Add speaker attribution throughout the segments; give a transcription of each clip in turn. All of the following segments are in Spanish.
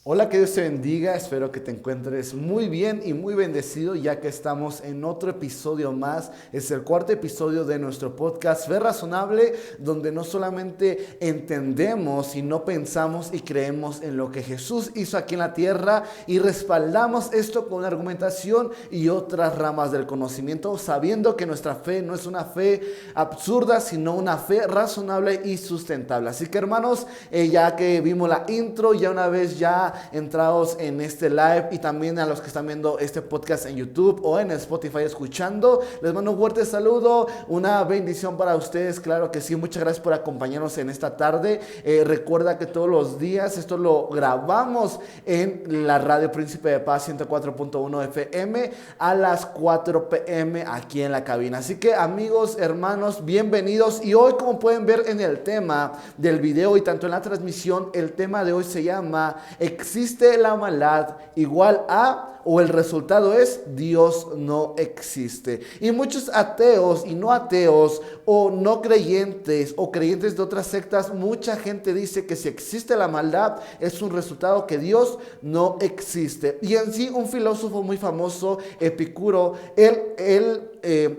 Speaker 1: Hola, que Dios te bendiga, espero que te encuentres muy bien y muy bendecido ya que estamos en otro episodio más. Es el cuarto episodio de nuestro podcast Fe Razonable, donde no solamente entendemos, sino pensamos y creemos en lo que Jesús hizo aquí en la tierra y respaldamos esto con argumentación y otras ramas del conocimiento, sabiendo que nuestra fe no es una fe absurda, sino una fe razonable y sustentable. Así que hermanos, ya que vimos la intro, ya una vez ya entrados en este live y también a los que están viendo este podcast en YouTube o en Spotify escuchando, les mando un fuerte saludo, una bendición para ustedes, claro que sí. Muchas gracias por acompañarnos en esta tarde. Recuerda que todos los días esto lo grabamos en la Radio Príncipe de Paz 104.1 FM a las 4 p.m. aquí en la cabina. Así que amigos, hermanos, bienvenidos. Y hoy, como pueden ver en el tema del video y tanto en la transmisión, el tema de hoy se llama ¿existe la maldad igual a, o el resultado es Dios no existe? Y muchos ateos y no ateos o no creyentes o creyentes de otras sectas, mucha gente dice que si existe la maldad es un resultado que Dios no existe. Y en sí un filósofo muy famoso, Epicuro, él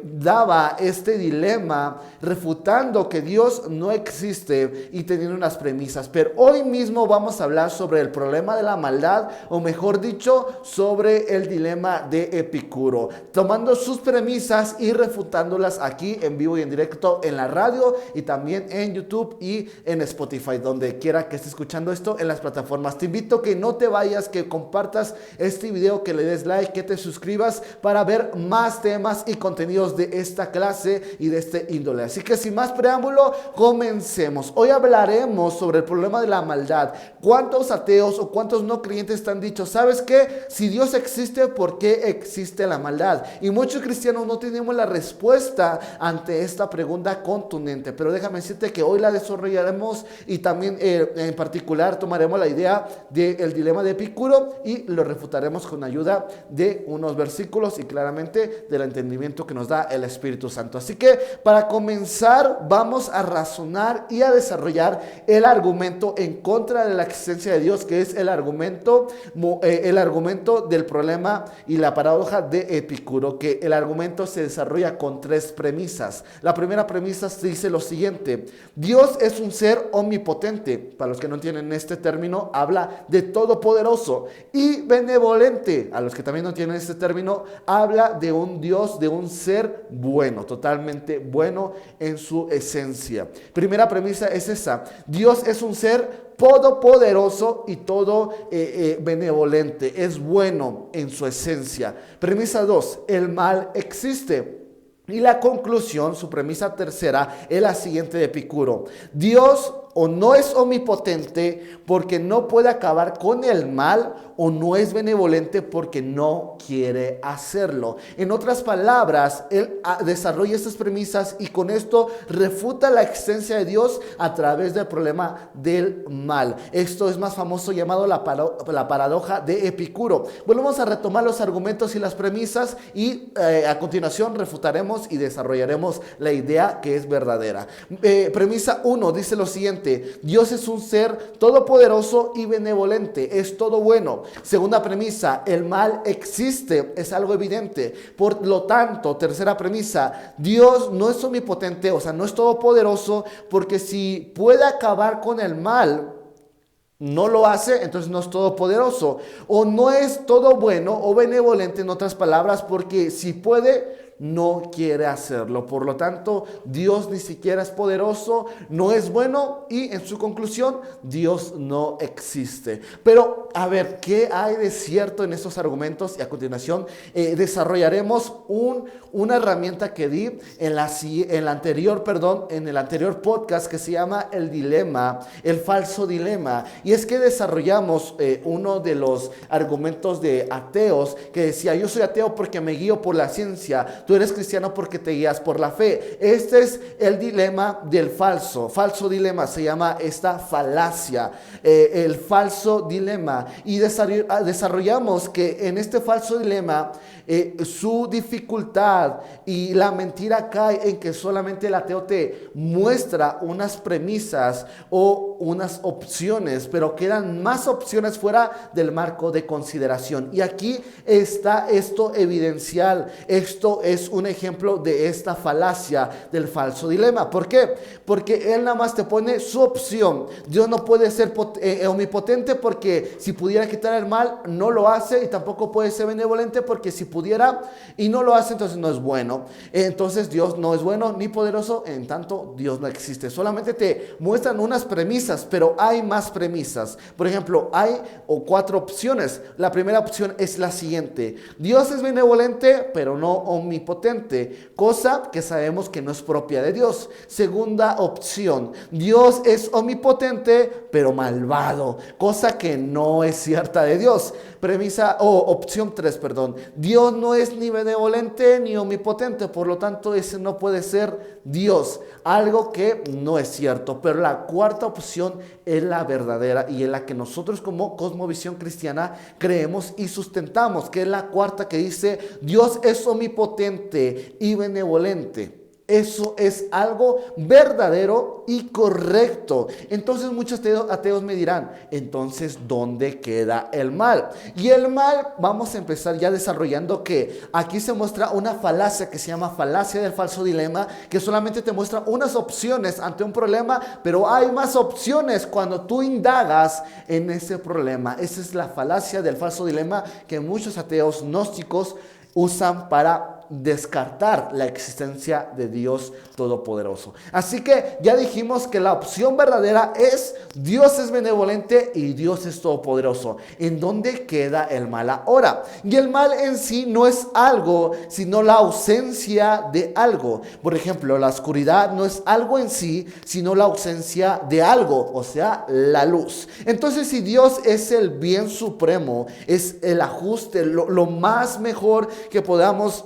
Speaker 1: daba este dilema refutando que Dios no existe y teniendo unas premisas. Pero hoy mismo vamos a hablar sobre el problema de la maldad, o mejor dicho, sobre el dilema de Epicuro, tomando sus premisas y refutándolas aquí en vivo y en directo en la radio y también en YouTube y en Spotify, donde quiera que estés escuchando esto en las plataformas. Te invito a que no te vayas, que compartas este video, que le des like, que te suscribas para ver más temas y contenidos de esta clase y de este índole. Así que sin más preámbulo, comencemos. Hoy hablaremos sobre el problema de la maldad. ¿Cuántos ateos o cuántos no creyentes te han dicho, sabes qué? Si Dios existe, ¿por qué existe la maldad? Y muchos cristianos no tenemos la respuesta ante esta pregunta contundente, pero déjame decirte que hoy la desarrollaremos y también en particular tomaremos la idea del dilema de Epicuro y lo refutaremos con ayuda de unos versículos y claramente del entendimiento que nos da el Espíritu Santo. Así que para comenzar vamos a razonar y a desarrollar el argumento en contra de la existencia de Dios, que es el argumento del problema y la paradoja de Epicuro, que el argumento se desarrolla con tres premisas. La primera premisa dice lo siguiente: Dios es un ser omnipotente. Para los que no entienden este término, habla de todopoderoso, y benevolente. A los que también no entienden este término, habla de un Dios, de un ser bueno, totalmente bueno en su esencia. Primera premisa es esa: Dios es un ser todopoderoso y todo benevolente, es bueno en su esencia. Premisa 2, el mal existe. Y la conclusión, su premisa tercera, es la siguiente de Epicuro: Dios o no es omnipotente porque no puede acabar con el mal, o no es benevolente porque no quiere hacerlo. En otras palabras, él desarrolla estas premisas y con esto refuta la existencia de Dios a través del problema del mal. Esto es más famoso, llamado la paradoja de Epicuro. Volvemos a retomar los argumentos y las premisas y a continuación refutaremos y desarrollaremos la idea que es verdadera. Premisa 1 dice lo siguiente: Dios es un ser todopoderoso y benevolente, es todo bueno. Segunda premisa: el mal existe, es algo evidente. Por lo tanto, tercera premisa: Dios no es omnipotente, o sea, no es todopoderoso, porque si puede acabar con el mal, no lo hace, entonces no es todopoderoso. O no es todo bueno o benevolente, en otras palabras, porque si puede, no quiere hacerlo. Por lo tanto, Dios ni siquiera es poderoso, no es bueno y en su conclusión, Dios no existe. Pero a ver, ¿qué hay de cierto en estos argumentos? Y a continuación desarrollaremos una herramienta que di en el anterior podcast, que se llama el dilema, el falso dilema. Y es que desarrollamos uno de los argumentos de ateos que decía: yo soy ateo porque me guío por la ciencia. tú eres cristiano porque te guías por la fe. Este es el dilema del falso dilema, se llama esta falacia, el falso dilema. Y desarrollamos que en este falso dilema su dificultad y la mentira cae en que solamente el ateo te muestra unas premisas o unas opciones, pero quedan más opciones fuera del marco de consideración. Y aquí está esto evidencial. Esto es un ejemplo de esta falacia del falso dilema. ¿Por qué? Porque él nada más te pone su opción. Dios no puede ser omnipotente porque si pudiera quitar el mal, no lo hace, y tampoco puede ser benevolente porque si pudiera y no lo hace, entonces no es bueno. Entonces Dios no es bueno ni poderoso, en tanto Dios no existe. Solamente te muestran unas premisas, pero hay más premisas. Por ejemplo, hay 4 opciones. La primera opción es la siguiente: Dios es benevolente, pero no omnipotente, cosa que sabemos que no es propia de Dios. Segunda opción: Dios es omnipotente, pero malvado, cosa que no es cierta de Dios. Opción 3, Dios no es ni benevolente ni omnipotente, por lo tanto ese no puede ser Dios, algo que no es cierto. Pero la cuarta opción es la verdadera y es la que nosotros como Cosmovisión Cristiana creemos y sustentamos, que es la cuarta, que dice: Dios es omnipotente y benevolente. Eso es algo verdadero y correcto. Entonces muchos ateos me dirán: entonces, ¿dónde queda el mal? Y el mal, vamos a empezar ya desarrollando que aquí se muestra una falacia que se llama falacia del falso dilema, que solamente te muestra unas opciones ante un problema, pero hay más opciones cuando tú indagas en ese problema. Esa es la falacia del falso dilema que muchos ateos gnósticos usan para descartar la existencia de Dios Todopoderoso. Así que ya dijimos que la opción verdadera es: Dios es benevolente y Dios es todopoderoso. ¿En dónde queda el mal ahora? Y el mal en sí no es algo, sino la ausencia de algo. Por ejemplo, la oscuridad no es algo en sí, sino la ausencia de algo, o sea, la luz. Entonces, si Dios es el bien supremo, es el ajuste, lo más mejor que podamos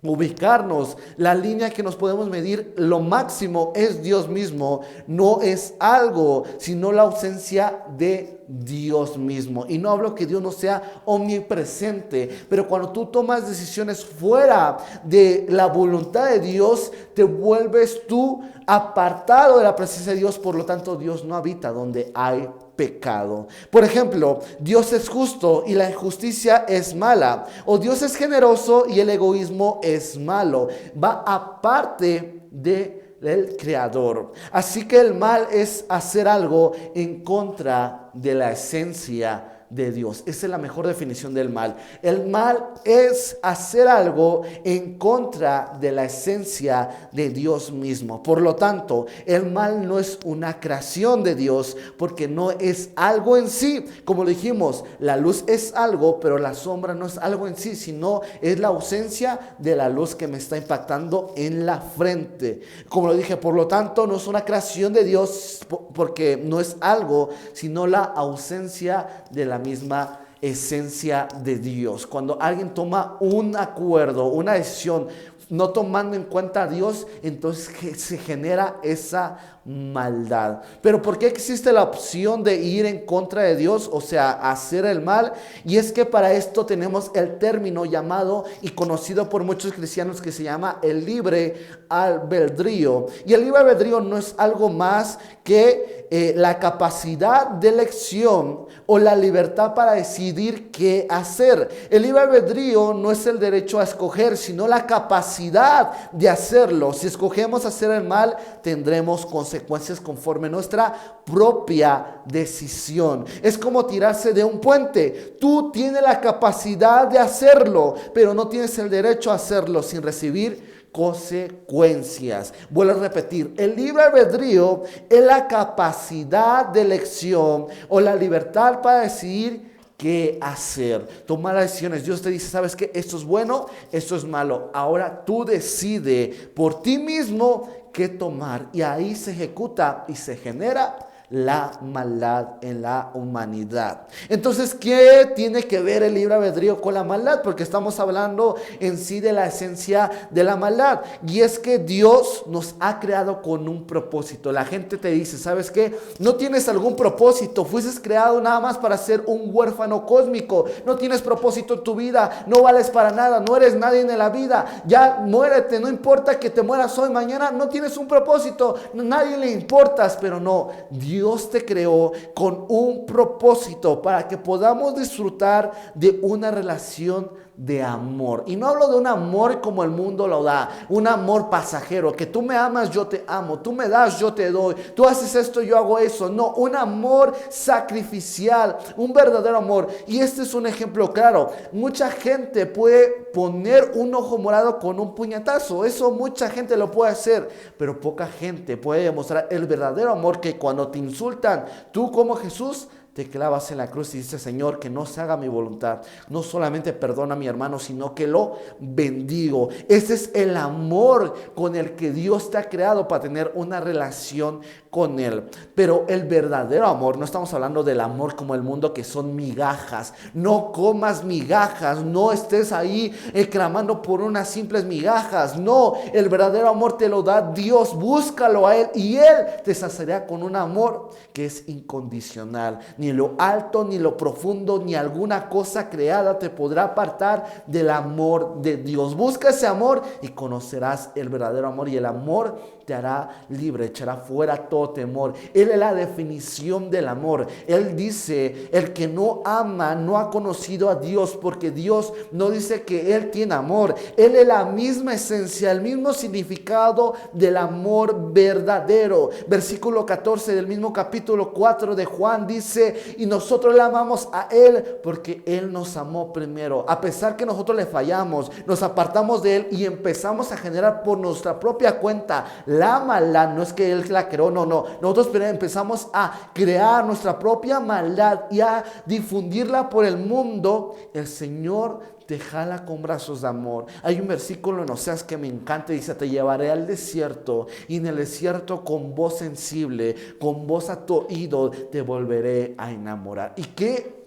Speaker 1: ubicarnos, la línea que nos podemos medir, lo máximo es Dios mismo, no es algo, sino la ausencia de Dios mismo. Y no hablo que Dios no sea omnipresente, pero cuando tú tomas decisiones fuera de la voluntad de Dios, te vuelves tú apartado de la presencia de Dios. Por lo tanto, Dios no habita donde hay pecado. Por ejemplo, Dios es justo y la injusticia es mala, o Dios es generoso y el egoísmo es malo. Va aparte del Creador. Así que el mal es hacer algo en contra de la esencia de Dios. Esa es la mejor definición del mal. El mal es hacer algo en contra de la esencia de Dios mismo. Por lo tanto, el mal no es una creación de Dios, porque no es algo en sí. Como lo dijimos, la luz es algo, pero la sombra no es algo en sí, sino es la ausencia de la luz que me está impactando en la frente. Como lo dije, por lo tanto, no es una creación de Dios, porque no es algo, sino la ausencia de la misma esencia de Dios. Cuando alguien toma un acuerdo, una decisión, no tomando en cuenta a Dios, entonces se genera esa maldad. Pero ¿por qué existe la opción de ir en contra de Dios? O sea, hacer el mal. Y es que para esto tenemos el término llamado y conocido por muchos cristianos, que se llama el libre albedrío. Y el libre albedrío no es algo más que la capacidad de elección o la libertad para decidir qué hacer. El libre albedrío no es el derecho a escoger, sino la capacidad de hacerlo. Si escogemos hacer el mal, tendremos consecuencias conforme nuestra propia decisión. Es como tirarse de un puente. Tú tienes la capacidad de hacerlo, pero no tienes el derecho a hacerlo sin recibir consecuencias. Vuelvo a repetir, el libre albedrío es la capacidad de elección o la libertad para decidir qué hacer, tomar las decisiones. Dios te dice: ¿sabes qué? Esto es bueno, esto es malo. Ahora tú decides por ti mismo qué tomar, y ahí se ejecuta y se genera la maldad en la humanidad. Entonces, ¿qué tiene que ver el libre albedrío con la maldad? Porque estamos hablando en sí de la esencia de la maldad. Y es que Dios nos ha creado con un propósito. La gente te dice, ¿sabes qué? No tienes algún propósito. Fuiste creado nada más para ser un huérfano cósmico. No tienes propósito en tu vida. No vales para nada. No eres nadie en la vida. Ya muérete. No importa que te mueras hoy, mañana. No tienes un propósito. Nadie le importas. Pero no, Dios te creó con un propósito para que podamos disfrutar de una relación de amor. Y no hablo de un amor como el mundo lo da, un amor pasajero, que tú me amas, yo te amo, tú me das, yo te doy, tú haces esto, yo hago eso. No, un amor sacrificial, un verdadero amor. Y este es un ejemplo claro. Mucha gente puede poner un ojo morado con un puñetazo, eso mucha gente lo puede hacer, pero poca gente puede demostrar el verdadero amor, que cuando te insultan, tú como Jesús te clavas en la cruz y dices, Señor, que no se haga mi voluntad. No solamente perdona a mi hermano, sino que lo bendigo. Ese es el amor con el que Dios te ha creado para tener una relación con Él. Pero el verdadero amor, no estamos hablando del amor como el mundo, que son migajas. No comas migajas, no estés ahí clamando por unas simples migajas. No, el verdadero amor te lo da Dios. Búscalo a Él y Él te saciará con un amor que es incondicional. Ni lo alto, ni lo profundo, ni alguna cosa creada te podrá apartar del amor de Dios. Busca ese amor y conocerás el verdadero amor, y el amor te hará libre, echará fuera todo temor. Él es la definición del amor. Él dice, el que no ama no ha conocido a Dios, porque Dios no dice que Él tiene amor. Él es la misma esencia, el mismo significado del amor verdadero. Versículo 14 del mismo capítulo 4 de Juan dice, y nosotros le amamos a Él porque Él nos amó primero. A pesar que nosotros le fallamos, nos apartamos de Él y empezamos a generar por nuestra propia cuenta la maldad. No es que Él la creó, no. Nosotros empezamos a crear nuestra propia maldad y a difundirla por el mundo. El Señor te jala con brazos de amor. Hay un versículo en Oseas que me encanta, dice, te llevaré al desierto, y en el desierto con voz sensible, con voz a tu oído, te volveré a enamorar. ¿Y qué?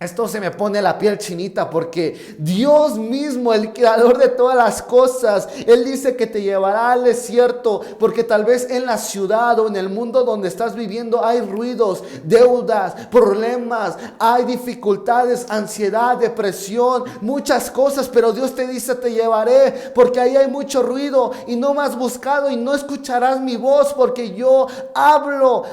Speaker 1: Esto se me pone la piel chinita, porque Dios mismo, el creador de todas las cosas, Él dice que te llevará al desierto, porque tal vez en la ciudad o en el mundo donde estás viviendo hay ruidos, deudas, problemas, hay dificultades, ansiedad, depresión, muchas cosas, pero Dios te dice, te llevaré, porque ahí hay mucho ruido y no me has buscado y no escucharás mi voz, porque yo hablo,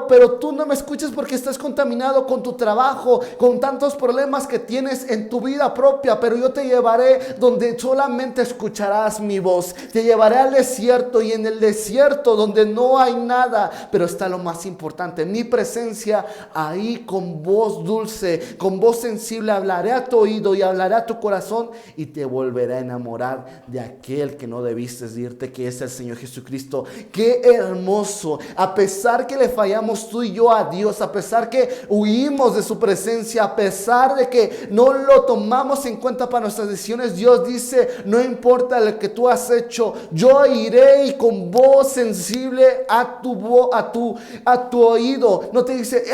Speaker 1: pero tú no me escuchas porque estás contaminado con tu trabajo, con tantos problemas que tienes en tu vida propia. Pero yo te llevaré donde solamente escucharás mi voz. Te llevaré al desierto, y en el desierto donde no hay nada, pero está lo más importante, mi presencia. Ahí con voz dulce, con voz sensible, hablaré a tu oído y hablaré a tu corazón, y te volveré a enamorar de aquel que no debiste irte, que es el Señor Jesucristo. Qué hermoso. A pesar que le fallamos tú y yo a Dios, a pesar que huimos de su presencia, a pesar de que no lo tomamos en cuenta para nuestras decisiones, Dios dice, no importa lo que tú has hecho, yo iré, y con voz sensible a tu oído. No te dice,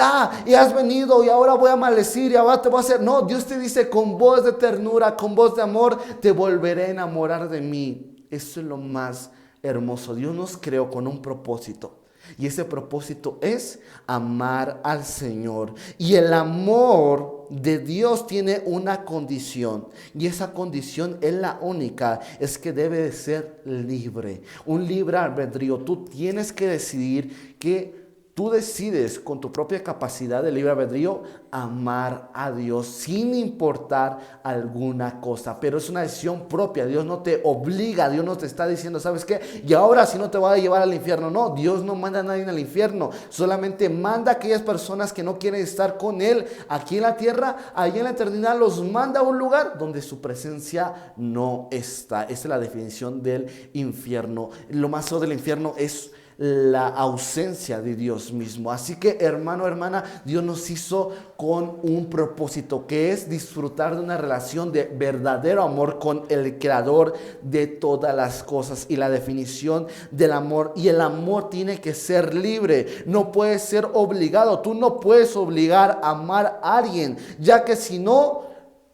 Speaker 1: y has venido y ahora voy a maldecir y ahora te voy a hacer. No, Dios te dice con voz de ternura, con voz de amor, te volveré a enamorar de mí. Eso es lo más hermoso. Dios nos creó con un propósito. Y ese propósito es amar al Señor. Y el amor de Dios tiene una condición. Y esa condición es la única. Es que debe de ser libre. Un libre albedrío. Tú tienes que decidir que tú decides con tu propia capacidad de libre albedrío amar a Dios sin importar alguna cosa. Pero es una decisión propia. Dios no te obliga. Dios no te está diciendo, ¿sabes qué? Y ahora si no te voy a llevar al infierno. No, Dios no manda a nadie al infierno. Solamente manda a aquellas personas que no quieren estar con Él aquí en la tierra. Allí en la eternidad los manda a un lugar donde su presencia no está. Esa es la definición del infierno. Lo más feo del infierno es la ausencia de Dios mismo. Así que, hermano, hermana, Dios nos hizo con un propósito, que es disfrutar de una relación de verdadero amor con el Creador de todas las cosas. Y la definición del amor, y el amor tiene que ser libre, no puede ser obligado. Tú no puedes obligar a amar a alguien, ya que si no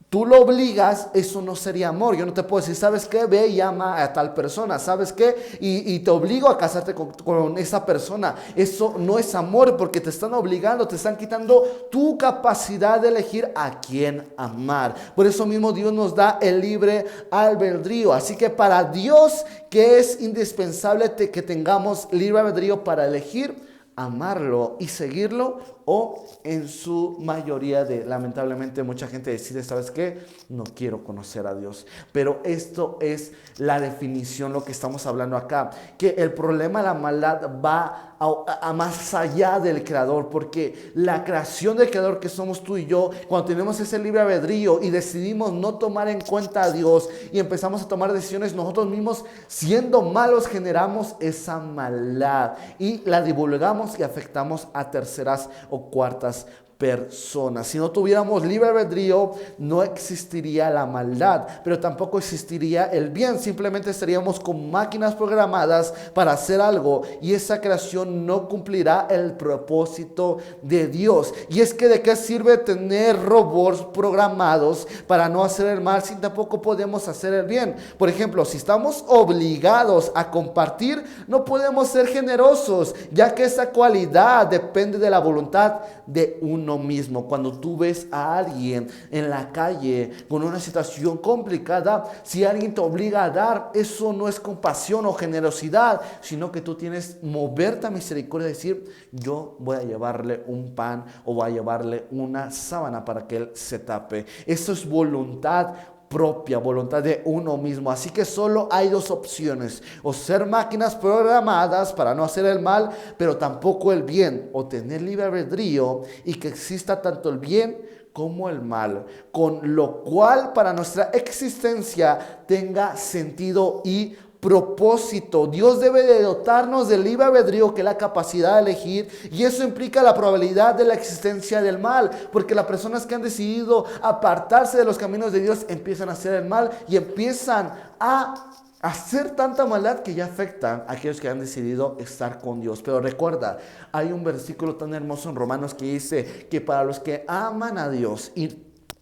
Speaker 1: tú lo obligas, eso no sería amor. Yo no te puedo decir, ¿sabes qué? Ve y ama a tal persona, ¿sabes qué? Y te obligo a casarte con esa persona. Eso no es amor, porque te están obligando, te están quitando tu capacidad de elegir a quién amar. Por eso mismo Dios nos da el libre albedrío. Así que para Dios, que es indispensable que tengamos libre albedrío para elegir amarlo y seguirlo, o en su mayoría lamentablemente mucha gente decide, ¿sabes qué? No quiero conocer a Dios. Pero esto es la definición, lo que estamos hablando acá, que el problema de la maldad va a más allá del Creador, porque la creación del Creador que somos tú y yo, cuando tenemos ese libre albedrío y decidimos no tomar en cuenta a Dios y empezamos a tomar decisiones nosotros mismos, siendo malos, generamos esa maldad y la divulgamos y afectamos a terceras o cuartas personas. Si no tuviéramos libre albedrío, no existiría la maldad, pero tampoco existiría el bien. Simplemente estaríamos con máquinas programadas para hacer algo, y esa creación no cumplirá el propósito de Dios. Y es que ¿de qué sirve tener robots programados para no hacer el mal si tampoco podemos hacer el bien? Por ejemplo, si estamos obligados a compartir, no podemos ser generosos, ya que esa cualidad depende de la voluntad de uno mismo. Cuando tú ves a alguien en la calle con una situación complicada, si alguien te obliga a dar, eso no es compasión o generosidad, sino que tú tienes moverte a misericordia y decir, yo voy a llevarle un pan o voy a llevarle una sábana para que él se tape. Eso es voluntad propia, voluntad de uno mismo. Así que solo hay dos opciones: o ser máquinas programadas para no hacer el mal, pero tampoco el bien, o tener libre albedrío y que exista tanto el bien como el mal, con lo cual para nuestra existencia tenga sentido y propósito. Dios debe de dotarnos del libre albedrío, que es la capacidad de elegir, y eso implica la probabilidad de la existencia del mal, porque las personas que han decidido apartarse de los caminos de Dios empiezan a hacer el mal y empiezan a hacer tanta maldad que ya afectan a aquellos que han decidido estar con Dios. Pero recuerda, hay un versículo tan hermoso en Romanos que dice que para los que aman a Dios,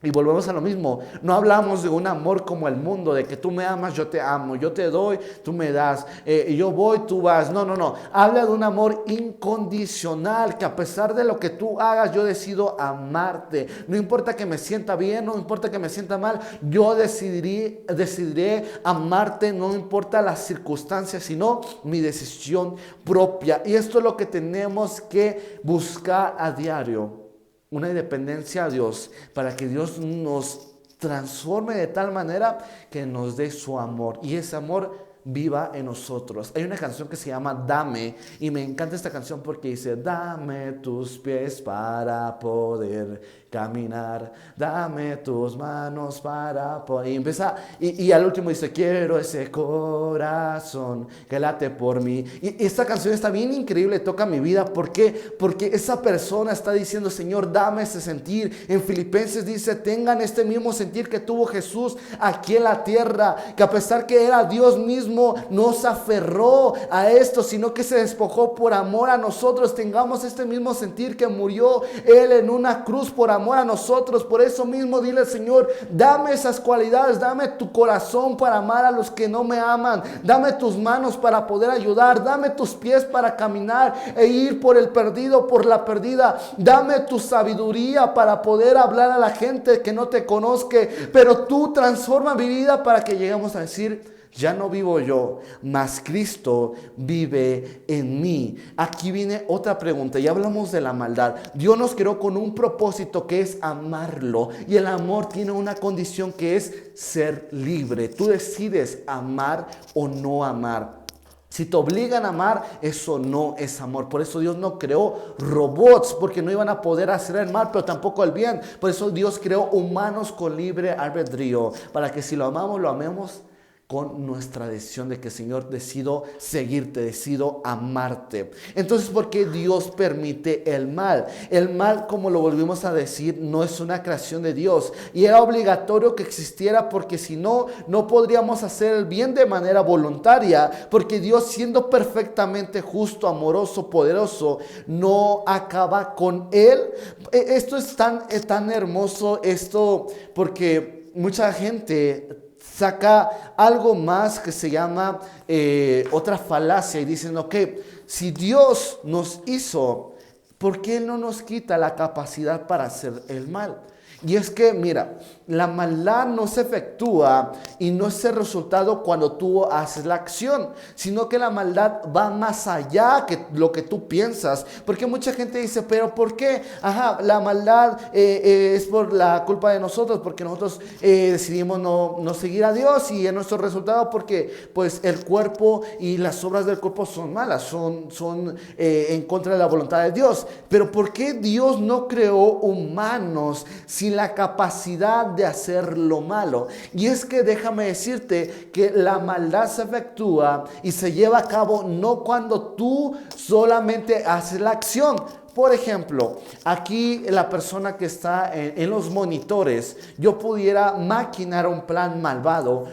Speaker 1: y volvemos a lo mismo, no hablamos de un amor como el mundo, de que tú me amas, yo te amo, yo te doy, tú me das, yo voy, tú vas. No. Habla de un amor incondicional, que a pesar de lo que tú hagas, yo decido amarte. No importa que me sienta bien, no importa que me sienta mal, yo decidiré amarte, no importa las circunstancias, sino mi decisión propia. Y esto es lo que tenemos que buscar a diario. Una independencia a Dios, para que Dios nos transforme de tal manera que nos dé su amor, y ese amor viva en nosotros. Hay una canción que se llama Dame, y me encanta esta canción porque dice: dame tus pies para poder caminar, dame tus manos para poder... Y empieza, y al último dice: quiero ese corazón que late por mí. Y esta canción está bien increíble, toca mi vida. ¿Por qué? Porque esa persona está diciendo: Señor, dame ese sentir. En Filipenses dice: tengan este mismo sentir que tuvo Jesús aquí en la tierra, que a pesar que era Dios mismo, no se aferró a esto, sino que se despojó por amor a nosotros. Tengamos este mismo sentir que murió Él en una cruz por amor a nosotros. Por eso mismo dile al Señor: dame esas cualidades, dame tu corazón para amar a los que no me aman, dame tus manos para poder ayudar, dame tus pies para caminar e ir por el perdido, por la perdida, dame tu sabiduría para poder hablar a la gente que no te conozca, pero tú transforma mi vida para que lleguemos a decir: ya no vivo yo, mas Cristo vive en mí. Aquí viene otra pregunta. Ya hablamos de la maldad. Dios nos creó con un propósito, que es amarlo. Y el amor tiene una condición, que es ser libre. Tú decides amar o no amar. Si te obligan a amar, eso no es amor. Por eso Dios no creó robots, porque no iban a poder hacer el mal, pero tampoco el bien. Por eso Dios creó humanos con libre albedrío, para que si lo amamos, lo amemos con nuestra decisión de que, Señor, decido seguirte, decido amarte. Entonces, ¿por qué Dios permite el mal? El mal, como lo volvimos a decir, no es una creación de Dios, y era obligatorio que existiera, porque si no, no podríamos hacer el bien de manera voluntaria, porque Dios, siendo perfectamente justo, amoroso, poderoso, no acaba con él. Esto es tan hermoso, porque mucha gente saca algo más que se llama otra falacia, y dicen, ok, si Dios nos hizo, ¿por qué Él no nos quita la capacidad para hacer el mal? Y es que, mira, la maldad no se efectúa y no es el resultado cuando tú haces la acción, sino que la maldad va más allá que lo que tú piensas. Porque mucha gente dice, pero ¿por qué? La maldad es por la culpa de nosotros, porque nosotros decidimos no seguir a Dios, y es nuestro resultado porque pues el cuerpo y las obras del cuerpo son malas, son en contra de la voluntad de Dios. Pero ¿por qué Dios no creó humanos sin la capacidad de hacer lo malo? Y es que déjame decirte que la maldad se efectúa y se lleva a cabo no cuando tú solamente haces la acción. Por ejemplo, aquí la persona que está en los monitores, yo pudiera maquinar un plan malvado,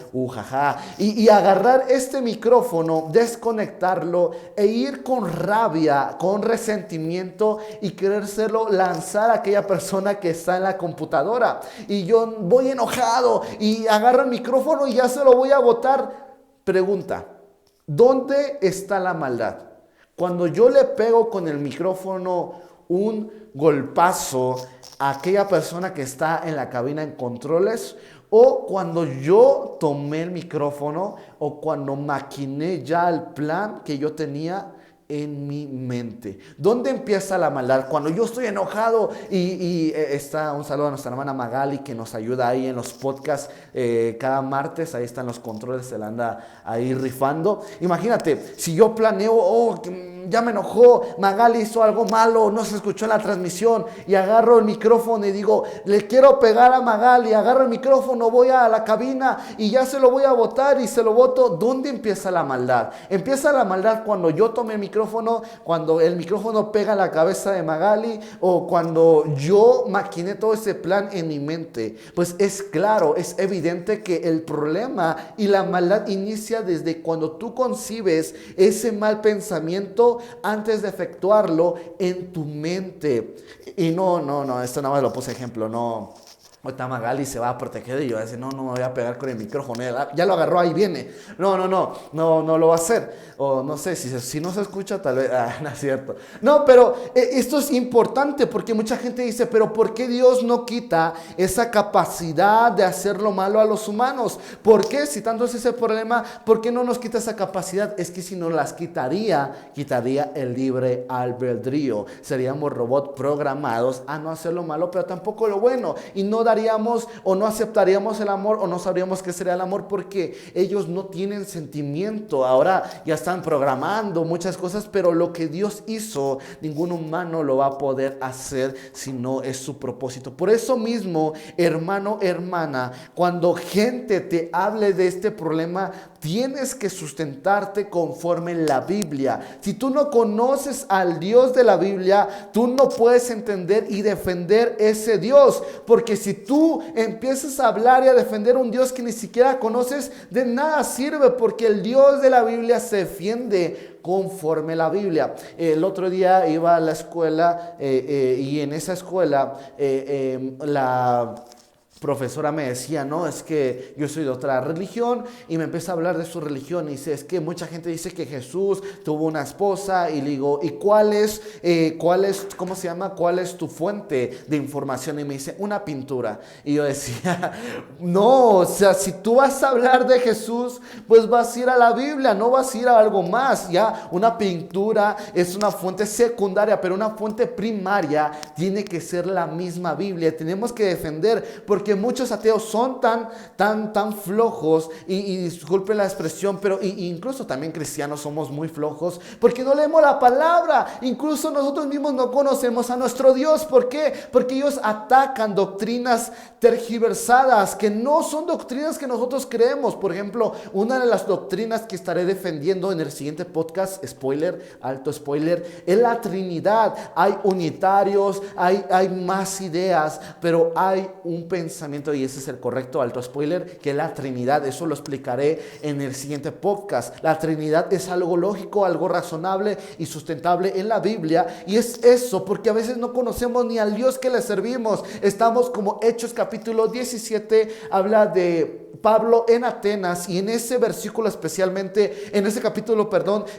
Speaker 1: y agarrar este micrófono, desconectarlo e ir con rabia, con resentimiento, y querérselo lanzar a aquella persona que está en la computadora. Y yo voy enojado y agarro el micrófono y ya se lo voy a botar. Pregunta, ¿dónde está la maldad? Cuando yo le pego con el micrófono un golpazo a aquella persona que está en la cabina en controles, o cuando yo tomé el micrófono, o cuando maquiné ya el plan que yo tenía en mi mente. ¿Dónde empieza la maldad? Cuando yo estoy enojado y está, un saludo a nuestra hermana Magali, que nos ayuda ahí en los podcasts cada martes. Ahí están los controles, se la anda ahí rifando. Imagínate, si yo planeo, ya me enojó, Magali hizo algo malo, no se escuchó en la transmisión, y agarro el micrófono y digo, le quiero pegar a Magali, agarro el micrófono, voy a la cabina y ya se lo voy a botar, y se lo boto. ¿Dónde empieza la maldad? Empieza la maldad cuando yo tomé el micrófono, cuando el micrófono pega en la cabeza de Magali, o cuando yo maquiné todo ese plan en mi mente. Pues es claro, es evidente que el problema y la maldad inicia desde cuando tú concibes ese mal pensamiento antes de efectuarlo en tu mente. Y no, esto nada más lo puse ejemplo, no. Ahorita Magali se va a proteger y yo voy a decir, no me voy a pegar con el micrófono, ya lo agarró, ahí viene. No lo va a hacer. O no sé, si no se escucha, tal vez, no es cierto. No, pero esto es importante, porque mucha gente dice, pero ¿por qué Dios no quita esa capacidad de hacer lo malo a los humanos? ¿Por qué? Si tanto es ese problema, ¿por qué no nos quita esa capacidad? Es que si nos las quitaría el libre albedrío. Seríamos robots programados a no hacer lo malo, pero tampoco lo bueno. Y no daríamos o no aceptaríamos el amor, o no sabríamos qué sería el amor, porque ellos no tienen sentimiento. Ahora ya están programando muchas cosas, pero lo que Dios hizo, ningún humano lo va a poder hacer si no es su propósito. Por eso mismo, hermano, hermana, cuando gente te hable de este problema, tienes que sustentarte conforme la Biblia. Si tú no conoces al Dios de la Biblia, tú no puedes entender y defender ese Dios, porque si tú empiezas a hablar y a defender un Dios que ni siquiera conoces, de nada sirve, porque el Dios de la Biblia se defiende conforme la Biblia. El otro día iba a la escuela y en esa escuela la profesora me decía, no, es que yo soy de otra religión, y me empieza a hablar de su religión y dice, es que mucha gente dice que Jesús tuvo una esposa, y le digo, ¿y cuál es, cómo se llama, cuál es tu fuente de información? Y me dice, una pintura. Y yo decía, no, o sea, si tú vas a hablar de Jesús, pues vas a ir a la Biblia, no vas a ir a algo más. Ya, una pintura es una fuente secundaria, pero una fuente primaria tiene que ser la misma Biblia. Tenemos que defender, porque porque muchos ateos son tan flojos, y disculpen la expresión, pero incluso también cristianos somos muy flojos, porque no leemos la palabra. Incluso nosotros mismos no conocemos a nuestro Dios. ¿Por qué? Porque ellos atacan doctrinas tergiversadas, que no son doctrinas que nosotros creemos. Por ejemplo, una de las doctrinas que estaré defendiendo en el siguiente podcast, spoiler, alto spoiler, es la Trinidad. Hay unitarios, hay más ideas, pero hay un pensamiento, y ese es el correcto, alto spoiler, que es la Trinidad. Eso lo explicaré en el siguiente podcast. La Trinidad es algo lógico, algo razonable y sustentable en la Biblia, y es eso, porque a veces no conocemos ni al Dios que le servimos. Estamos como Hechos capítulo 17, habla de Pablo en Atenas, y en ese versículo especialmente, en ese capítulo,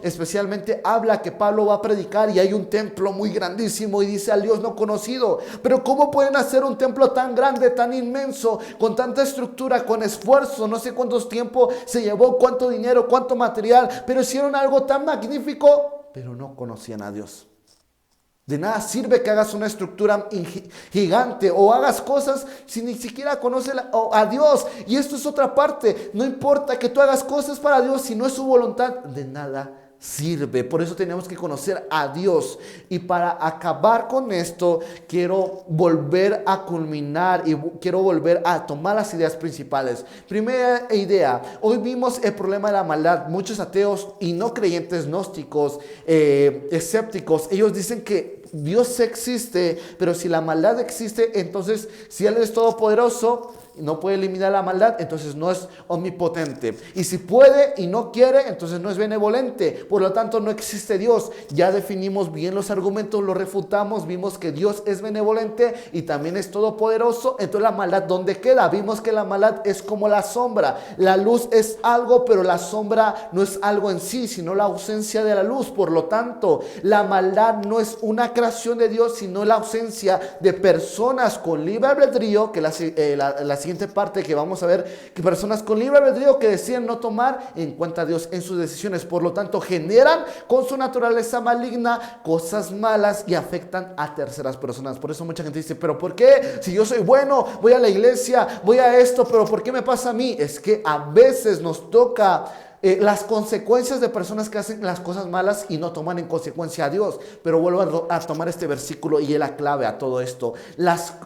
Speaker 1: especialmente habla que Pablo va a predicar y hay un templo muy grandísimo, y dice: al Dios no conocido. Pero ¿cómo pueden hacer un templo tan grande, tan inmenso, con tanta estructura, con esfuerzo? No sé cuánto tiempo se llevó, cuánto dinero, cuánto material, pero hicieron algo tan magnífico, pero no conocían a Dios. De nada sirve que hagas una estructura gigante o hagas cosas si ni siquiera conoces a Dios. Y esto es otra parte. No importa que tú hagas cosas para Dios, si no es su voluntad, de nada sirve. Por eso tenemos que conocer a Dios. Y para acabar con esto, quiero volver a culminar y quiero volver a tomar las ideas principales. Primera idea: hoy vimos el problema de la maldad. Muchos ateos y no creyentes, gnósticos, escépticos, ellos dicen que Dios existe, pero si la maldad existe, entonces si Él es todopoderoso, no puede eliminar la maldad, entonces no es omnipotente. Y si puede y no quiere, entonces no es benevolente. Por lo tanto, no existe Dios. Ya definimos bien los argumentos, los refutamos, vimos que Dios es benevolente y también es todopoderoso. Entonces, la maldad, ¿dónde queda? Vimos que la maldad es como la sombra. La luz es algo, pero la sombra no es algo en sí, sino la ausencia de la luz. Por lo tanto, la maldad no es una creación de Dios, sino la ausencia de personas con libre albedrío, que la siguiente parte que vamos a ver, que personas con libre albedrío que deciden no tomar en cuenta a Dios en sus decisiones. Por lo tanto, generan con su naturaleza maligna cosas malas y afectan a terceras personas. Por eso mucha gente dice: pero ¿por qué? Si yo soy bueno, voy a la iglesia, voy a esto, pero ¿por qué me pasa a mí? Es que a veces nos toca las consecuencias de personas que hacen las cosas malas y no toman en consecuencia a Dios. Pero vuelvo a tomar este versículo y es la clave a todo esto.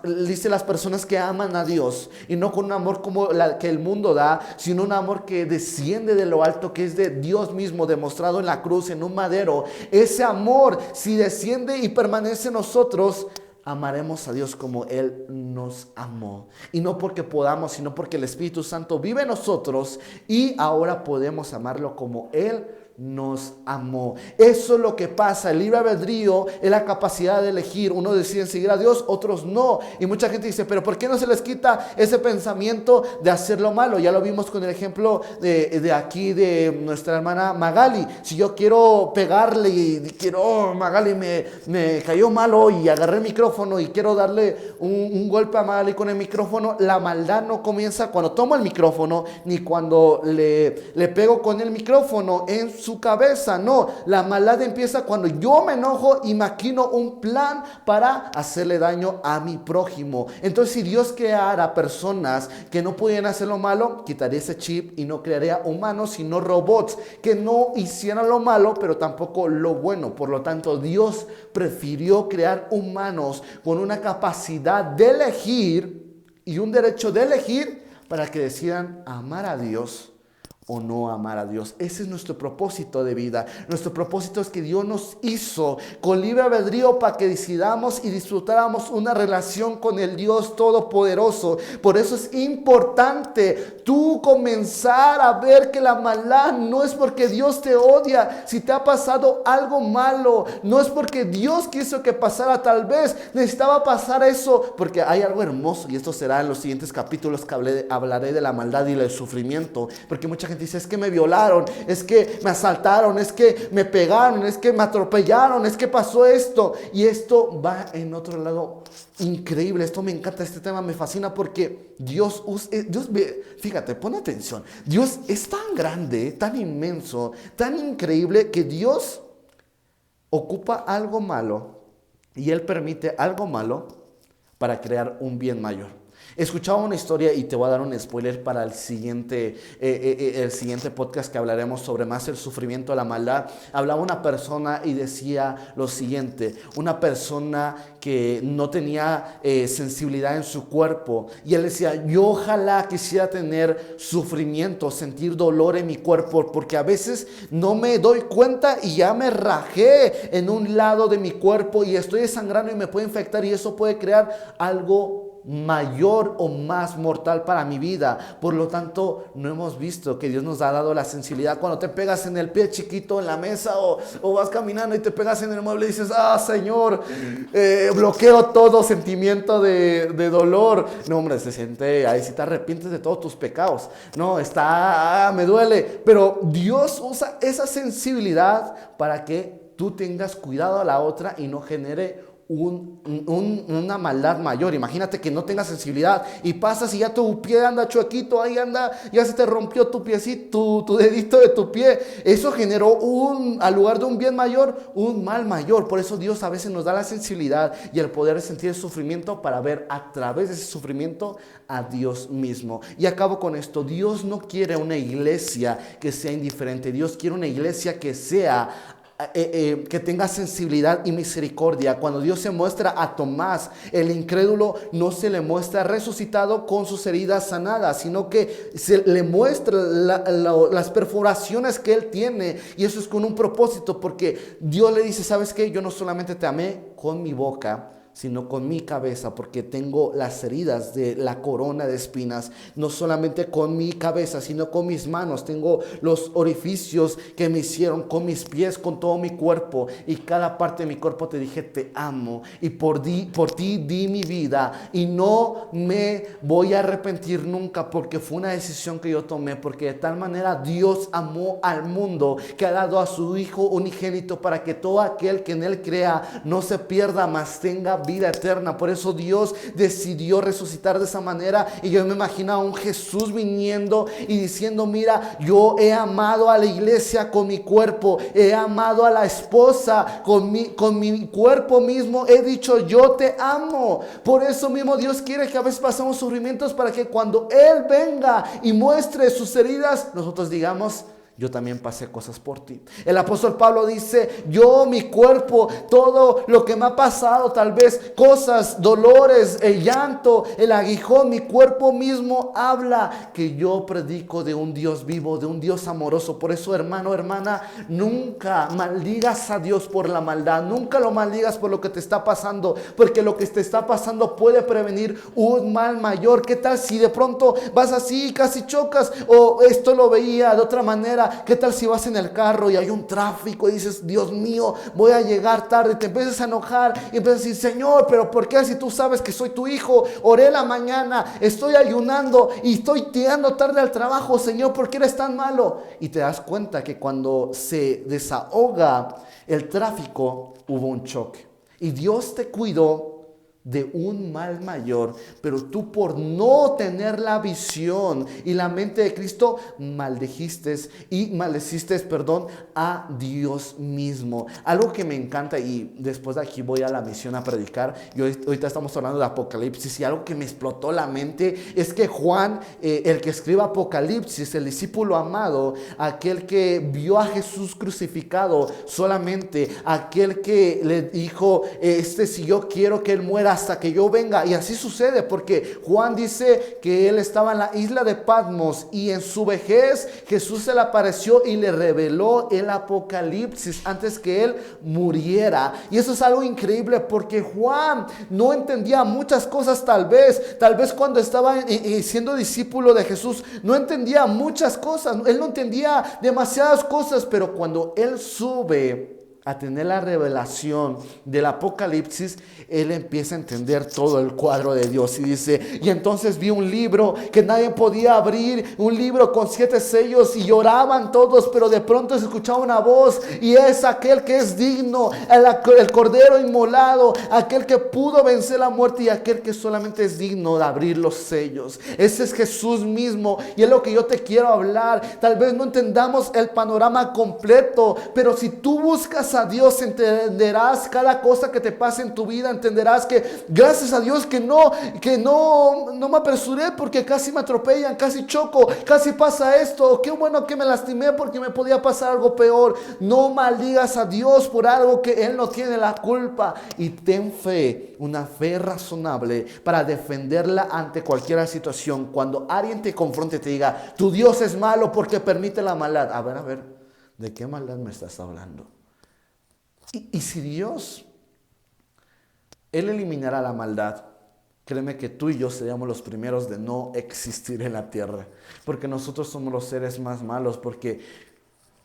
Speaker 1: Dice: las personas que aman a Dios, y no con un amor como que el mundo da, sino un amor que desciende de lo alto, que es de Dios mismo, demostrado en la cruz, en un madero. Ese amor, si desciende y permanece en nosotros, amaremos a Dios como Él nos amó. Y no porque podamos, sino porque el Espíritu Santo vive en nosotros y ahora podemos amarlo como Él nos amó. Eso es lo que pasa. El libre albedrío es la capacidad de elegir. Unos deciden seguir a Dios, otros no. Y mucha gente dice: pero ¿por qué no se les quita ese pensamiento de hacer lo malo? Ya lo vimos con el ejemplo de aquí de nuestra hermana Magali. Si yo quiero pegarle y quiero, Magali me cayó mal hoy, y agarré el micrófono y quiero darle un golpe a Magali con el micrófono, la maldad no comienza cuando tomo el micrófono, ni cuando le pego con el micrófono en su cabeza. No, la maldad empieza cuando yo me enojo y maquino un plan para hacerle daño a mi prójimo. Entonces, si Dios creara personas que no pudieran hacer lo malo, quitaría ese chip y no crearía humanos, sino robots que no hicieran lo malo, pero tampoco lo bueno. Por lo tanto, Dios prefirió crear humanos con una capacidad de elegir y un derecho de elegir para que decidan amar a Dios o no amar a Dios. Ese es nuestro propósito de vida. Nuestro propósito es que Dios nos hizo con libre albedrío para que decidamos y disfrutáramos una relación con el Dios Todopoderoso. Por eso es importante tú comenzar a ver que la maldad no es porque Dios te odia. Si te ha pasado algo malo, no es porque Dios quiso que pasara. Tal vez necesitaba pasar eso porque hay algo hermoso, y esto será en los siguientes capítulos que hablaré de la maldad y del sufrimiento. Porque mucha gente dice: es que me violaron, es que me asaltaron, es que me pegaron, es que me atropellaron, es que pasó esto. Y esto va en otro lado increíble. Esto me encanta, este tema me fascina, porque Dios fíjate, pon atención. Dios es tan grande, tan inmenso, tan increíble, que Dios ocupa algo malo y Él permite algo malo para crear un bien mayor. Escuchaba una historia y te voy a dar un spoiler para el siguiente podcast que hablaremos sobre más el sufrimiento, la maldad. Hablaba una persona y decía lo siguiente: una persona que no tenía sensibilidad en su cuerpo, y él decía, yo ojalá quisiera tener sufrimiento, sentir dolor en mi cuerpo, porque a veces no me doy cuenta y ya me rajé en un lado de mi cuerpo y estoy desangrando y me puede infectar, y eso puede crear algo mayor o más mortal para mi vida. Por lo tanto, no hemos visto que Dios nos ha dado la sensibilidad. Cuando te pegas en el pie chiquito en la mesa o vas caminando y te pegas en el mueble y dices, Señor, bloqueo todo sentimiento de dolor. No, hombre, se siente, ahí sí te arrepientes de todos tus pecados. No, me duele. Pero Dios usa esa sensibilidad para que tú tengas cuidado a la otra y no genere una maldad mayor. Imagínate que no tengas sensibilidad y pasas y ya tu pie anda chuequito, ahí anda, ya se te rompió tu piecito, tu dedito de tu pie. Eso generó al lugar de un bien mayor, un mal mayor. Por eso Dios a veces nos da la sensibilidad y el poder de sentir el sufrimiento para ver a través de ese sufrimiento a Dios mismo. Y acabo con esto: Dios no quiere una iglesia que sea indiferente. Dios quiere una iglesia que sea que tenga sensibilidad y misericordia. Cuando Dios se muestra a Tomás, el incrédulo, no se le muestra resucitado con sus heridas sanadas, sino que se le muestra las perforaciones que él tiene, y eso es con un propósito, porque Dios le dice, ¿sabes qué? Yo no solamente te amé con mi boca, sino con mi cabeza, porque tengo las heridas de la corona de espinas. No solamente con mi cabeza, sino con mis manos. Tengo los orificios que me hicieron, con mis pies, con todo mi cuerpo, y cada parte de mi cuerpo te dije, te amo, y por ti di mi vida, y no me voy a arrepentir nunca, porque fue una decisión que yo tomé, porque de tal manera Dios amó al mundo, que ha dado a su Hijo unigénito, para que todo aquel que en él crea no se pierda, mas tenga vida eterna. Por eso Dios decidió resucitar de esa manera, y yo me imagino a un Jesús viniendo y diciendo, mira, yo he amado a la iglesia con mi cuerpo, he amado a la esposa con mi cuerpo mismo, he dicho, yo te amo. Por eso mismo Dios quiere que a veces pasemos sufrimientos, para que cuando Él venga y muestre sus heridas, nosotros digamos, yo también pasé cosas por ti. El apóstol Pablo dice, yo, mi cuerpo, todo lo que me ha pasado, tal vez cosas, dolores, el llanto, el aguijón, mi cuerpo mismo habla que yo predico de un Dios vivo, de un Dios amoroso. Por eso, hermano, hermana, nunca maldigas a Dios por la maldad. Nunca lo maldigas por lo que te está pasando, porque lo que te está pasando puede prevenir un mal mayor. ¿Qué tal si de pronto vas así, casi chocas, o esto lo veía de otra manera? ¿Qué tal si vas en el carro y hay un tráfico y dices, Dios mío, voy a llegar tarde? Te empiezas a enojar y empiezas a decir, Señor, pero ¿por qué si tú sabes que soy tu hijo? Oré la mañana, estoy ayunando y estoy llegando tarde al trabajo. Señor, ¿por qué eres tan malo? Y te das cuenta que cuando se desahoga el tráfico, hubo un choque. Y Dios te cuidó de un mal mayor, pero tú, por no tener la visión y la mente de Cristo, maldeciste a Dios mismo. Algo que me encanta, y después de aquí voy a la misión a predicar, y ahorita estamos hablando de Apocalipsis, y algo que me explotó la mente es que Juan, el que escribe Apocalipsis, el discípulo amado, aquel que vio a Jesús crucificado, solamente aquel que le dijo, si yo quiero que él muera hasta que yo venga. Y así sucede, porque Juan dice que él estaba en la isla de Patmos, y en su vejez Jesús se le apareció y le reveló el Apocalipsis antes que él muriera. Y eso es algo increíble, porque Juan no entendía muchas cosas. Tal vez cuando estaba siendo discípulo de Jesús no entendía muchas cosas, él no entendía demasiadas cosas, pero cuando él sube a tener la revelación del Apocalipsis, él empieza a entender todo el cuadro de Dios, y dice, y entonces vi un libro que nadie podía abrir, un libro con 7 sellos, y lloraban todos, pero de pronto se escuchaba una voz, y es aquel que es digno, el cordero inmolado, aquel que pudo vencer la muerte, y aquel que solamente es digno de abrir los sellos. Ese es Jesús mismo, y es lo que yo te quiero hablar. Tal vez no entendamos el panorama completo, pero si tú buscas gracias a Dios entenderás cada cosa que te pase en tu vida. Entenderás que gracias a Dios que no me apresuré porque casi me atropellan, casi choco, casi pasa esto. Qué bueno que me lastimé porque me podía pasar algo peor. No maldigas a Dios por algo que Él no tiene la culpa. Y ten fe, una fe razonable para defenderla ante cualquier situación. Cuando alguien te confronte, te diga, tu Dios es malo porque permite la maldad. A ver, ¿de qué maldad me estás hablando? Y si Dios, Él eliminará la maldad, créeme que tú y yo seríamos los primeros de no existir en la tierra. Porque nosotros somos los seres más malos, porque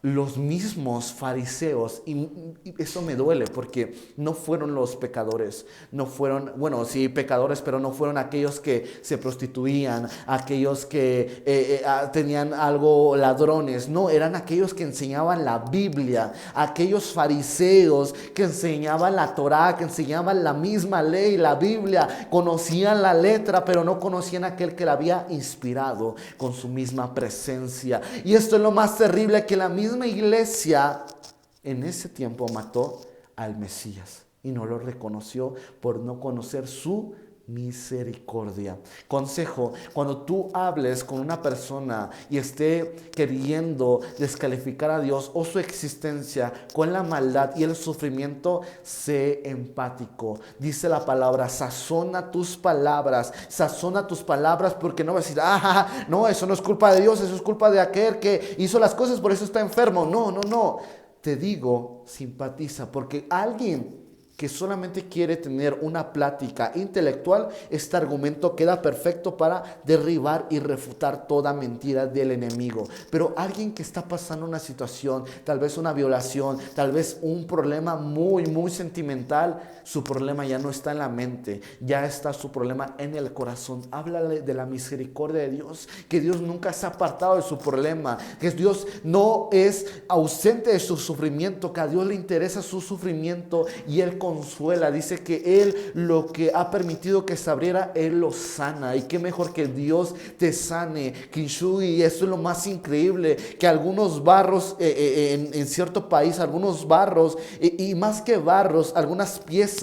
Speaker 1: los mismos fariseos, y eso me duele porque no fueron los pecadores, no fueron, bueno, sí pecadores, pero no fueron aquellos que se prostituían, aquellos que tenían algo ladrones, no, eran aquellos que enseñaban la Biblia, aquellos fariseos que enseñaban la Torá, que enseñaban la misma ley, la Biblia, conocían la letra, pero no conocían a aquel que la había inspirado con su misma presencia. Y esto es lo más terrible, que la misma iglesia en ese tiempo mató al Mesías y no lo reconoció por no conocer su misericordia. Consejo: cuando tú hables con una persona y esté queriendo descalificar a Dios o su existencia con la maldad y el sufrimiento, sé empático. Dice la palabra, sazona tus palabras, porque no vas a decir, no, eso no es culpa de Dios, eso es culpa de aquel que hizo las cosas, por eso está enfermo. No. Te digo, simpatiza, porque alguien que solamente quiere tener una plática intelectual, este argumento queda perfecto para derribar y refutar toda mentira del enemigo. Pero alguien que está pasando una situación, tal vez una violación, tal vez un problema muy, muy sentimental, su problema ya no está en la mente, ya está su problema en el corazón. Háblale de la misericordia de Dios, que Dios nunca se ha apartado de su problema, que Dios no es ausente de su sufrimiento, que a Dios le interesa su sufrimiento y Él consuela. Dice que Él lo que ha permitido que se abriera, Él lo sana. Y qué mejor que Dios te sane, Kinshui. Eso es lo más increíble, que algunos barros en cierto país, algunos barros y más que barros, algunas piezas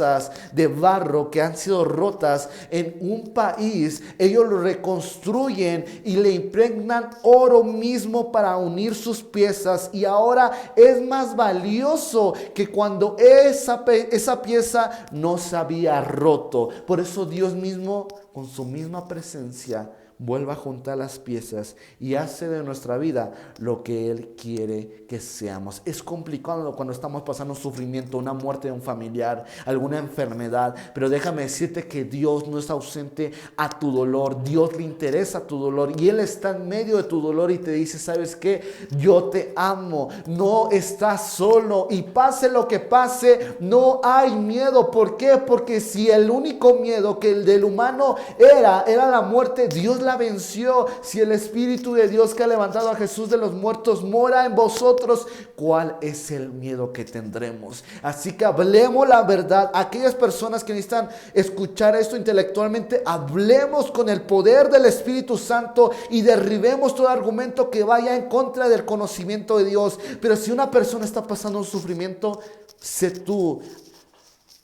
Speaker 1: de barro que han sido rotas en un país, ellos lo reconstruyen y le impregnan oro mismo para unir sus piezas, y ahora es más valioso que cuando esa pieza no se había roto. Por eso Dios mismo, con su misma presencia, vuelve a juntar las piezas y hace de nuestra vida lo que Él quiere que seamos. Es complicado cuando estamos pasando un sufrimiento, una muerte de un familiar, alguna enfermedad, pero déjame decirte que Dios no es ausente a tu dolor. Dios le interesa tu dolor y Él está en medio de tu dolor y te dice, ¿sabes qué? Yo te amo, no estás solo, y pase lo que pase, no hay miedo. ¿Por qué? Porque si el único miedo que el del humano era la muerte, Dios la venció. Si el Espíritu de Dios que ha levantado a Jesús de los muertos mora en vosotros, ¿cuál es el miedo que tendremos? Así que hablemos la verdad. Aquellas personas que necesitan escuchar esto intelectualmente, hablemos con el poder del Espíritu Santo y derribemos todo argumento que vaya en contra del conocimiento de Dios. Pero si una persona está pasando un sufrimiento, sé tú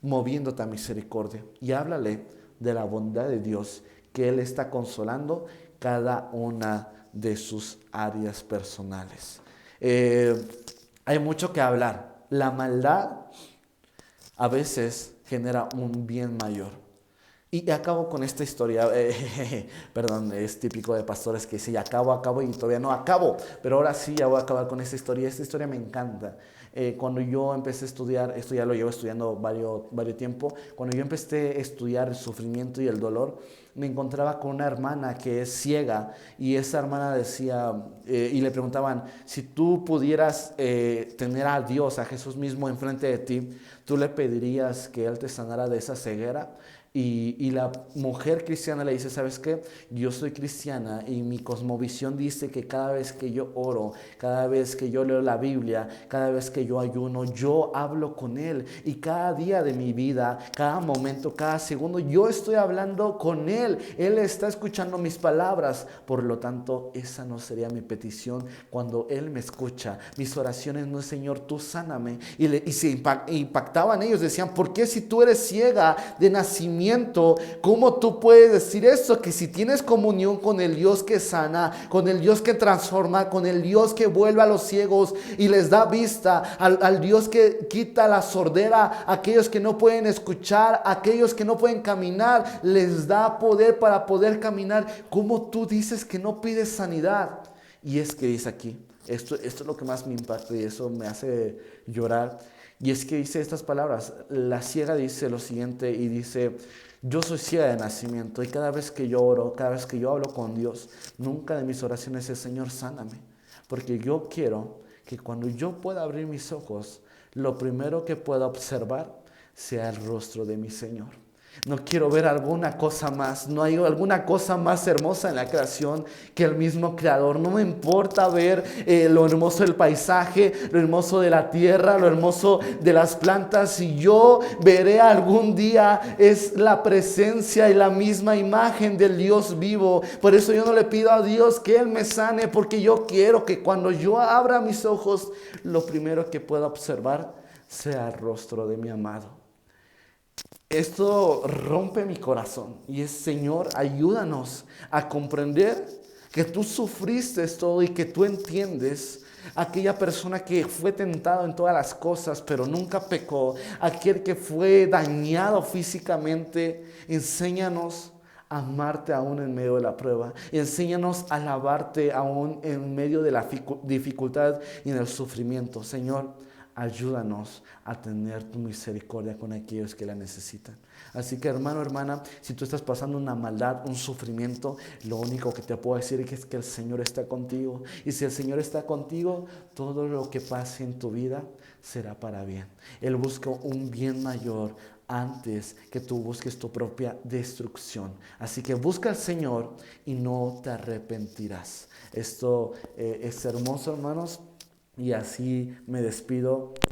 Speaker 1: moviéndote a misericordia y háblale de la bondad de Dios, que Él está consolando cada una de sus áreas personales. Hay mucho que hablar. La maldad a veces genera un bien mayor. Y acabo con esta historia, perdón, es típico de pastores que sí, acabo y todavía no acabo, pero ahora sí ya voy a acabar con esta historia me encanta. Cuando yo empecé a estudiar, esto ya lo llevo estudiando varios tiempo, cuando yo empecé a estudiar el sufrimiento y el dolor, me encontraba con una hermana que es ciega, y esa hermana decía, y le preguntaban, si tú pudieras tener a Dios, a Jesús mismo enfrente de ti, ¿tú le pedirías que Él te sanara de esa ceguera? Y la mujer cristiana le dice, ¿sabes qué? Yo soy cristiana y mi cosmovisión dice que cada vez que yo oro, cada vez que yo leo la Biblia, cada vez que yo ayuno, yo hablo con Él. Y cada día de mi vida, cada momento, cada segundo, yo estoy hablando con Él. Él está escuchando mis palabras. Por lo tanto, esa no sería mi petición cuando Él me escucha. Mis oraciones no es, Señor, tú sáname. Y se impactaban ellos, decían, ¿por qué si tú eres ciega de nacimiento? ¿Cómo tú puedes decir eso? Que si tienes comunión con el Dios que sana, con el Dios que transforma, con el Dios que vuelve a los ciegos y les da vista, al Dios que quita la sordera a aquellos que no pueden escuchar, a aquellos que no pueden caminar, les da poder para poder caminar. ¿Cómo tú dices que no pides sanidad? Y es que dice aquí, esto es lo que más me impacta y eso me hace llorar. Y es que dice estas palabras, la ciega dice lo siguiente y dice, yo soy ciega de nacimiento y cada vez que yo oro, cada vez que yo hablo con Dios, nunca de mis oraciones es, Señor, sáname. Porque yo quiero que cuando yo pueda abrir mis ojos, lo primero que pueda observar sea el rostro de mi Señor. No quiero ver alguna cosa más, no hay alguna cosa más hermosa en la creación que el mismo Creador. No me importa ver lo hermoso del paisaje, lo hermoso de la tierra, lo hermoso de las plantas. Si yo veré algún día es la presencia y la misma imagen del Dios vivo. Por eso yo no le pido a Dios que Él me sane, porque yo quiero que cuando yo abra mis ojos, lo primero que pueda observar sea el rostro de mi amado. Esto rompe mi corazón y es, Señor, ayúdanos a comprender que tú sufriste todo y que tú entiendes aquella persona que fue tentado en todas las cosas pero nunca pecó, aquel que fue dañado físicamente. Enséñanos a amarte aún en medio de la prueba. Enséñanos a alabarte aún en medio de la dificultad y en el sufrimiento. Señor, ayúdanos a tener tu misericordia con aquellos que la necesitan. Así que, hermano, hermana, si tú estás pasando una maldad, un sufrimiento, lo único que te puedo decir es que el Señor está contigo. Y si el Señor está contigo, todo lo que pase en tu vida será para bien. Él busca un bien mayor antes que tú busques tu propia destrucción. Así que busca al Señor y no te arrepentirás. Esto es hermoso, hermanos. Y así me despido.